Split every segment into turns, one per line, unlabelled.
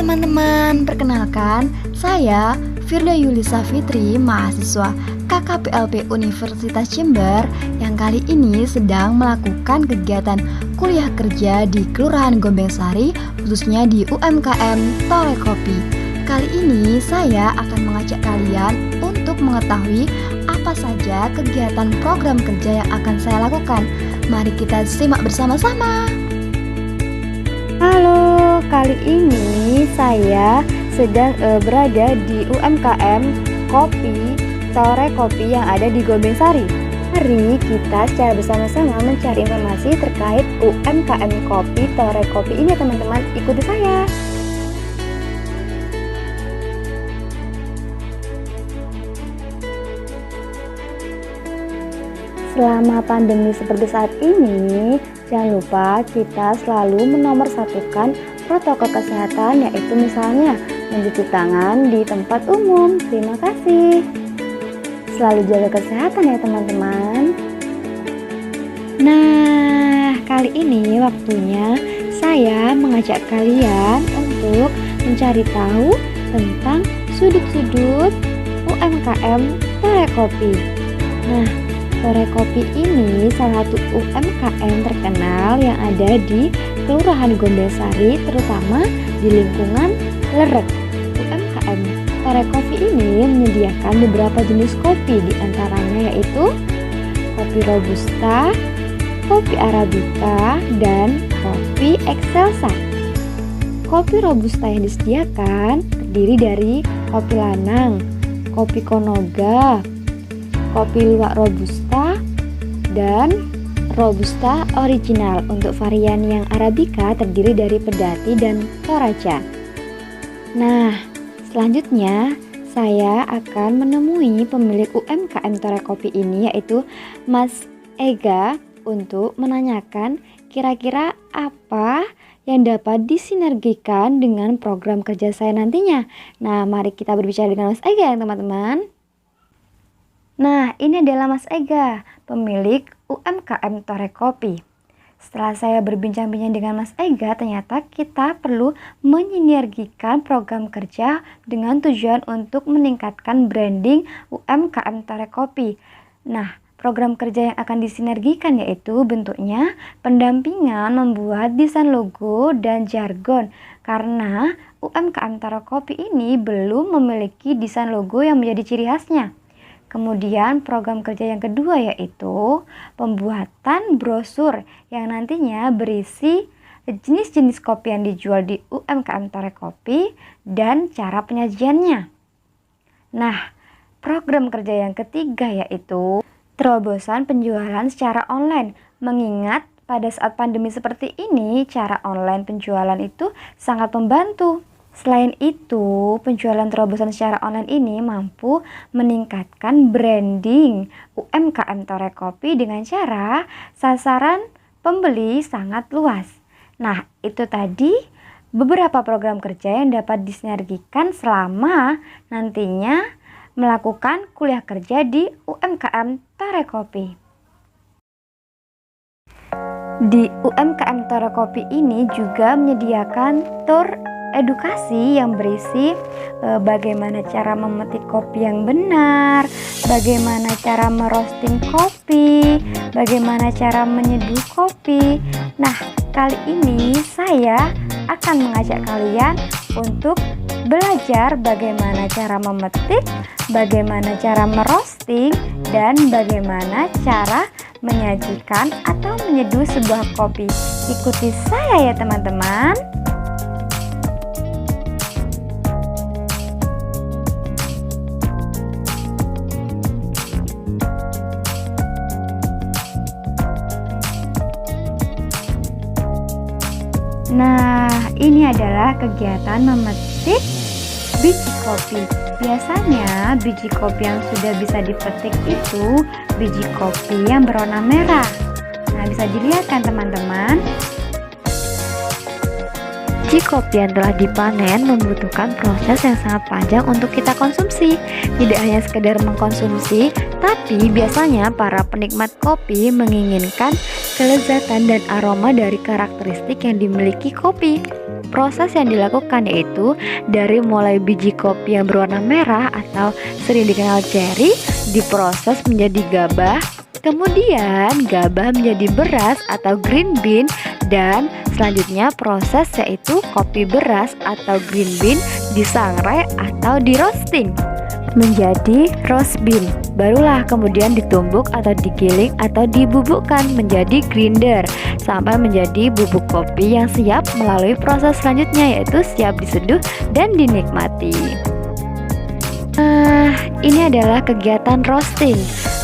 teman-teman, perkenalkan saya Firda Yulisa Fitri, mahasiswa KKPLP Universitas Jember yang kali ini sedang melakukan kegiatan kuliah kerja di Kelurahan Gombengsari, khususnya di UMKM Tore Kopi. Kali ini saya akan mengajak kalian untuk mengetahui apa saja kegiatan program kerja yang akan saya lakukan. Mari kita simak bersama-sama.
Halo, kali ini saya sedang berada di UMKM Kopi Tore Kopi yang ada di Gombengsari. Mari kita secara bersama-sama mencari informasi terkait UMKM Kopi Tore Kopi ini, teman-teman. Ikuti saya. Selama pandemi seperti saat ini, jangan lupa kita selalu menomorsatukan protokol kesehatan, yaitu misalnya mencuci tangan di tempat umum. Terima kasih. Selalu jaga kesehatan ya teman-teman. Nah, kali ini waktunya saya mengajak kalian untuk mencari tahu tentang sudut-sudut UMKM Tore Kopi. Nah, Tore Kopi ini salah satu UMKM terkenal yang ada di Kelurahan Gombengsari, terutama di lingkungan Lerek. UMKM Tore Kopi ini menyediakan beberapa jenis kopi, diantaranya yaitu kopi Robusta, kopi Arabica, dan kopi Excelsa. Kopi Robusta yang disediakan terdiri dari kopi lanang, kopi Konoga, kopi luwak Robusta, dan Robusta original. Untuk varian yang Arabica terdiri dari Pedati dan Toraja. Nah, selanjutnya saya akan menemui pemilik UMKM Tore Kopi ini, yaitu Mas Ega, untuk menanyakan kira-kira apa yang dapat disinergikan dengan program kerja saya nantinya. Nah, mari kita berbicara dengan Mas Ega ya teman-teman. Nah, ini adalah Mas Ega, pemilik UMKM Tore Kopi. Setelah saya berbincang-bincang dengan Mas Ega, ternyata kita perlu menyinergikan program kerja dengan tujuan untuk meningkatkan branding UMKM Tore Kopi. Nah, program kerja yang akan disinergikan yaitu bentuknya pendampingan membuat desain logo dan jargon, karena UMKM Tore Kopi ini belum memiliki desain logo yang menjadi ciri khasnya. Kemudian program kerja yang kedua yaitu pembuatan brosur yang nantinya berisi jenis-jenis kopi yang dijual di UMKM Tore Kopi dan cara penyajiannya. Nah, program kerja yang ketiga yaitu terobosan penjualan secara online. Mengingat pada saat pandemi seperti ini, cara online penjualan itu sangat membantu. Selain itu, penjualan terobosan secara online ini mampu meningkatkan branding UMKM Tore Kopi dengan cara sasaran pembeli sangat luas. Nah, itu tadi beberapa program kerja yang dapat disinergikan selama nantinya melakukan kuliah kerja di UMKM Tore Kopi. Di UMKM Tore Kopi ini juga menyediakan tour edukasi yang berisi bagaimana cara memetik kopi yang benar, bagaimana cara merosting kopi, bagaimana cara menyeduh kopi. Nah, kali ini saya akan mengajak kalian untuk belajar bagaimana cara memetik, bagaimana cara merosting, dan bagaimana cara menyajikan atau menyeduh sebuah kopi. Ikuti saya ya teman-teman. Nah, ini adalah kegiatan memetik biji kopi. Biasanya biji kopi yang sudah bisa dipetik itu biji kopi yang berwarna merah. Nah, bisa dilihat kan teman-teman? Biji kopi yang telah dipanen membutuhkan proses yang sangat panjang untuk kita konsumsi. Tidak hanya sekedar mengkonsumsi, tapi biasanya para penikmat kopi menginginkan kelezatan dan aroma dari karakteristik yang dimiliki kopi. Proses yang dilakukan yaitu dari mulai biji kopi yang berwarna merah atau sering dikenal cherry diproses menjadi gabah, kemudian gabah menjadi beras atau green bean, dan selanjutnya proses yaitu kopi beras atau green bean disangrai atau di roasting menjadi roast bean. Barulah kemudian ditumbuk atau digiling atau dibubukkan menjadi grinder sampai menjadi bubuk kopi yang siap melalui proses selanjutnya yaitu siap diseduh dan dinikmati. Ini adalah kegiatan roasting.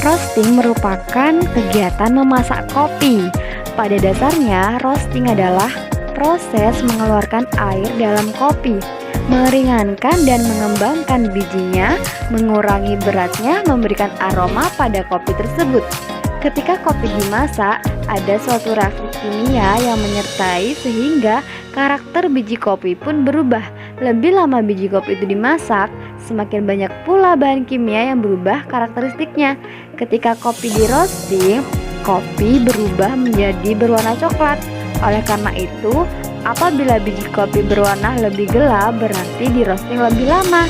Roasting merupakan kegiatan memasak kopi. Pada dasarnya, roasting adalah proses mengeluarkan air dalam kopi, meringankan dan mengembangkan bijinya, mengurangi beratnya, memberikan aroma pada kopi tersebut. Ketika kopi dimasak, ada suatu reaksi kimia yang menyertai sehingga karakter biji kopi pun berubah. Lebih lama biji kopi itu dimasak, semakin banyak pula bahan kimia yang berubah karakteristiknya. Ketika kopi di roasting, kopi berubah menjadi berwarna coklat. Oleh karena itu, apabila biji kopi berwarna lebih gelap, berarti di roasting lebih lama.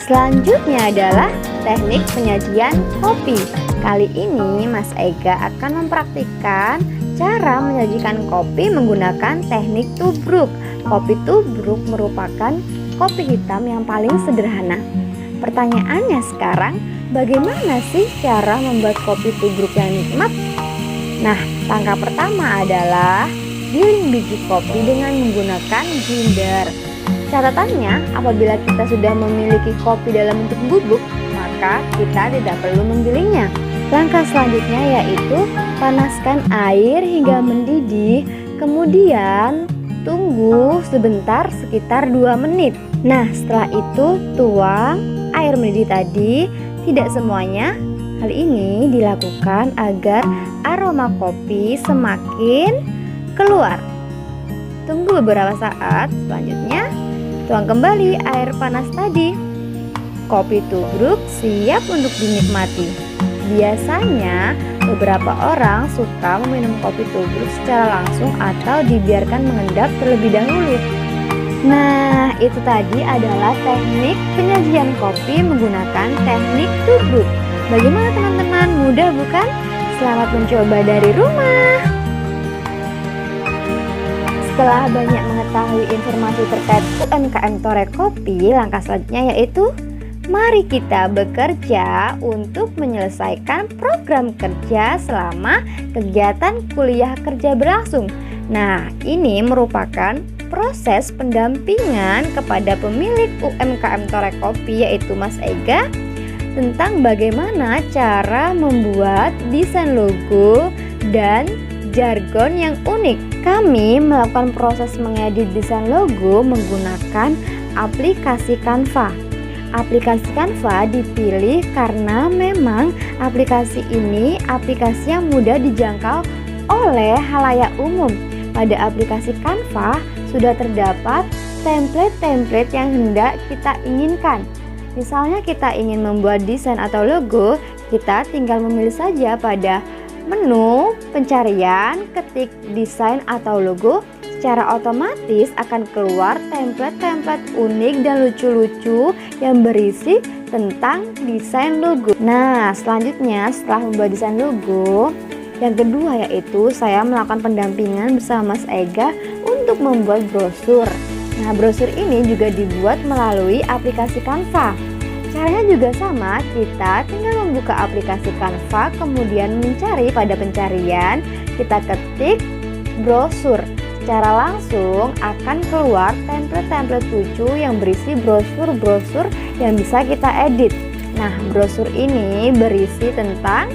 Selanjutnya adalah teknik penyajian kopi. Kali ini Mas Ega akan mempraktikkan cara menyajikan kopi menggunakan teknik tubruk. Kopi tubruk merupakan kopi hitam yang paling sederhana. Pertanyaannya sekarang, bagaimana sih cara membuat kopi tubruk yang nikmat? Nah, langkah pertama adalah giling biji kopi dengan menggunakan grinder. Catatannya, apabila kita sudah memiliki kopi dalam bentuk bubuk, maka kita tidak perlu menggilingnya. Langkah selanjutnya yaitu panaskan air hingga mendidih, kemudian tunggu sebentar sekitar 2 menit. Nah, setelah itu tuang air mendidih tadi. Tidak semuanya. Hal ini dilakukan agar aroma kopi semakin keluar. Tunggu beberapa saat. Selanjutnya tuang kembali air panas tadi. Kopi tubruk siap untuk dinikmati. Biasanya beberapa orang suka meminum kopi tubruk secara langsung atau dibiarkan mengendap terlebih dahulu. Nah, itu tadi adalah teknik penyajian kopi menggunakan teknik tubruk. Bagaimana teman-teman? Mudah bukan? Selamat mencoba dari rumah. Setelah banyak mengetahui informasi terkait UMKM Tore Kopi, langkah selanjutnya yaitu mari kita bekerja untuk menyelesaikan program kerja selama kegiatan kuliah kerja berlangsung. Nah, ini merupakan proses pendampingan kepada pemilik UMKM Tore Kopi yaitu Mas Ega tentang bagaimana cara membuat desain logo dan jargon yang unik. Kami melakukan proses mengedit desain logo menggunakan aplikasi Canva. Aplikasi Canva dipilih karena memang aplikasi ini aplikasi yang mudah dijangkau oleh halayak umum. Pada aplikasi Canva sudah terdapat template-template yang hendak kita inginkan. Misalnya kita ingin membuat desain atau logo, kita tinggal memilih saja pada menu pencarian, ketik desain atau logo, secara otomatis akan keluar template-template unik dan lucu-lucu yang berisi tentang desain logo. Nah, selanjutnya setelah membuat desain logo, yang kedua yaitu saya melakukan pendampingan bersama Mas Ega untuk membuat brosur. Nah, brosur ini juga dibuat melalui aplikasi Canva. Caranya juga sama, kita tinggal membuka aplikasi Canva, kemudian mencari pada pencarian, kita ketik brosur. Secara langsung akan keluar template-template lucu yang berisi brosur-brosur yang bisa kita edit. Nah, brosur ini berisi tentang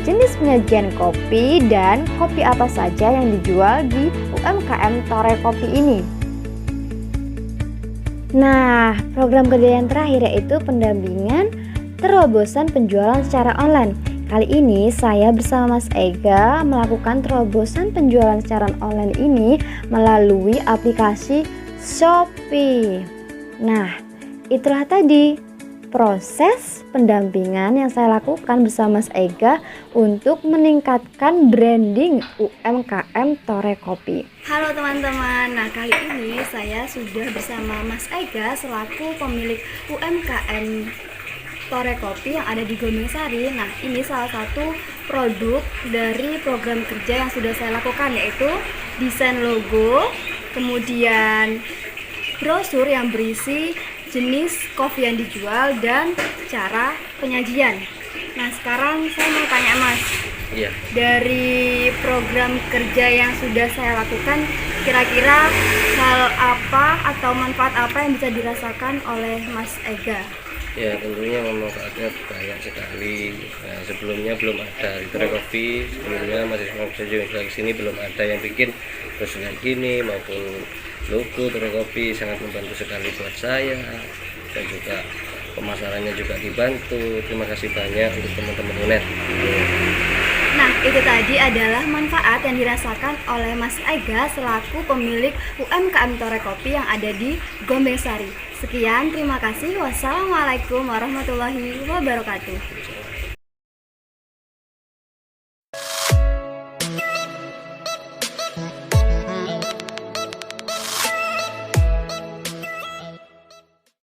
jenis penyajian kopi dan kopi apa saja yang dijual di UMKM Tore Kopi ini. Nah, program kerja yang terakhir yaitu pendampingan terobosan penjualan secara online. Kali ini saya bersama Mas Ega melakukan terobosan penjualan secara online ini melalui aplikasi Shopee. Nah, itulah tadi proses pendampingan yang saya lakukan bersama Mas Ega untuk meningkatkan branding UMKM Tore Kopi.
Halo teman-teman, nah kali ini saya sudah bersama Mas Ega selaku pemilik UMKM Tore Kopi yang ada di Gombeng-Sari. Nah, ini salah satu produk dari program kerja yang sudah saya lakukan, yaitu desain logo, kemudian brosur yang berisi jenis kopi yang dijual dan cara penyajian. Nah, sekarang saya mau tanya Mas, dari program kerja yang sudah saya lakukan, kira-kira hal apa atau manfaat apa yang bisa dirasakan oleh Mas Ega?
Ya, tentunya manfaatnya banyak sekali. Nah, sebelumnya belum ada di Tore Kopi, sebelumnya mahasiswa di sini belum ada yang bikin terus kayak gini, maupun logo Tore Kopi sangat membantu sekali buat saya, dan juga pemasarannya juga dibantu. Terima kasih banyak untuk teman-teman UNED.
Nah, itu tadi adalah manfaat yang dirasakan oleh Mas Ega selaku pemilik UMKM Tore Kopi yang ada di Gombeng-Sari. Sekian, terima kasih. Wassalamualaikum warahmatullahi wabarakatuh.